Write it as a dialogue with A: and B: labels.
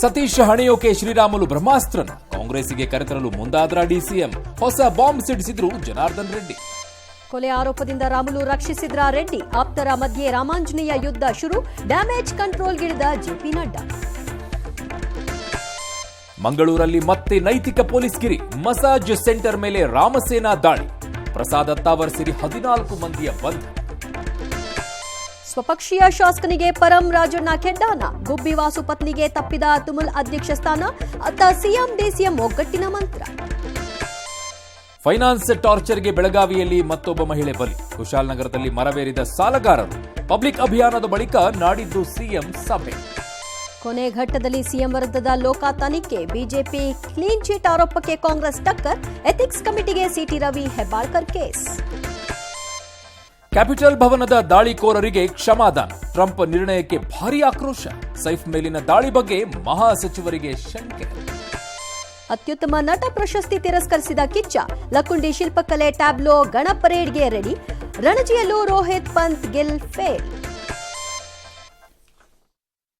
A: ಸತೀಶ್ ಹಣೆಯೋಕೆ ಶ್ರೀರಾಮುಲು ಬ್ರಹ್ಮಾಸ್ತ್ರನ ಕಾಂಗ್ರೆಸ್ಸಿಗೆ ಕರೆತರಲು ಮುಂದಾದ್ರ ಡಿಸಿಎಂ. ಹೊಸ ಬಾಂಬ್ ಸಿಡಿಸಿದ್ರು ಜನಾರ್ದನ್ ರೆಡ್ಡಿ.
B: ಕೊಲೆ ಆರೋಪದಿಂದ ರಾಮುಲು ರಕ್ಷಿಸಿದ್ರ ರೆಡ್ಡಿ. ಆಪ್ತರ ಮಧ್ಯೆ ರಾಮಾಂಜನೇಯ ಯುದ್ಧ ಶುರು. ಡ್ಯಾಮೇಜ್ ಕಂಟ್ರೋಲ್ಗಿಳಿದ ಜೆಪಿ ನಡ್ಡಾ.
A: ಮಂಗಳೂರಲ್ಲಿ ಮತ್ತೆ ನೈತಿಕ ಪೊಲೀಸ್ಗಿರಿ. ಮಸಾಜ್ ಸೆಂಟರ್ ಮೇಲೆ ರಾಮಸೇನಾ ದಾಳಿ. ಪ್ರಸಾದ್ ಅತ್ತಾವರ್ 14 ಮಂದಿಯ ಬಂಧನ.
B: ಸ್ವಪಕ್ಷೀಯ ಶಾಸಕನಿಗೆ ಪರಂ ರಾಜಣ್ಣ ಕೆಡ್ಡಾನ. ಗುಬ್ಬಿ ವಾಸು ಪತ್ನಿಗೆ ತಪ್ಪಿದ ತುಮುಲ್ ಅಧ್ಯಕ್ಷ ಸ್ಥಾನ. ಅತ್ತ ಸಿಎಂ ಡಿಸಿಎಂ ಒಗ್ಗಟ್ಟಿನ ಮಂತ್ರ.
A: ಫೈನಾನ್ಸ್ ಟಾರ್ಚರ್ಗೆ ಬೆಳಗಾವಿಯಲ್ಲಿ ಮತ್ತೊಬ್ಬ ಮಹಿಳೆ ಬಲಿ. ಕುಶಾಲನಗರದಲ್ಲಿ ಮರವೇರಿದ ಸಾಲಗಾರರು. ಪಬ್ಲಿಕ್ ಅಭಿಯಾನದ ಬಳಿಕ ನಾಡಿದ್ದು ಸಿಎಂ ಸಭೆ.
B: ಕೊನೆ ಘಟ್ಟದಲ್ಲಿ ಸಿಎಂ ವಿರುದ್ಧದ ಲೋಕ ತನಿಖೆ. ಬಿಜೆಪಿ ಕ್ಲೀನ್ ಚೀಟ್ ಆರೋಪಕ್ಕೆ ಕಾಂಗ್ರೆಸ್ ಟಕ್ಕರ್. ಎಥಿಕ್ಸ್ ಕಮಿಟಿಗೆ CT Ravi Hebbalkar case.
A: Capitol ಭವನದ ದಾಳಿಕೋರರಿಗೆ ಕ್ಷಮಾದಾನ. ಟ್ರಂಪ್ ನಿರ್ಣಯಕ್ಕೆ ಭಾರೀ ಆಕ್ರೋಶ. ಸೈಫ್ ಮೇಲಿನ ದಾಳಿ ಬಗ್ಗೆ ಮಹಾಸಚಿವರಿಗೆ ಶಂಕೆ.
B: ಅತ್ಯುತ್ತಮ ನಟ ಪ್ರಶಸ್ತಿ ತಿರಸ್ಕರಿಸಿದ ಕಿಚ್ಚ. ಲಕ್ಕುಂಡಿ ಶಿಲ್ಪಕಲೆ ಟ್ಯಾಬ್ಲೋ ಗಣ ಪರೇಡ್ಗೆ ರೆಡಿ. ರಣಜಿಯಲ್ಲೂ ರೋಹಿತ್ ಪಂತ್ ಗಿಲ್ ಫೇಲ್.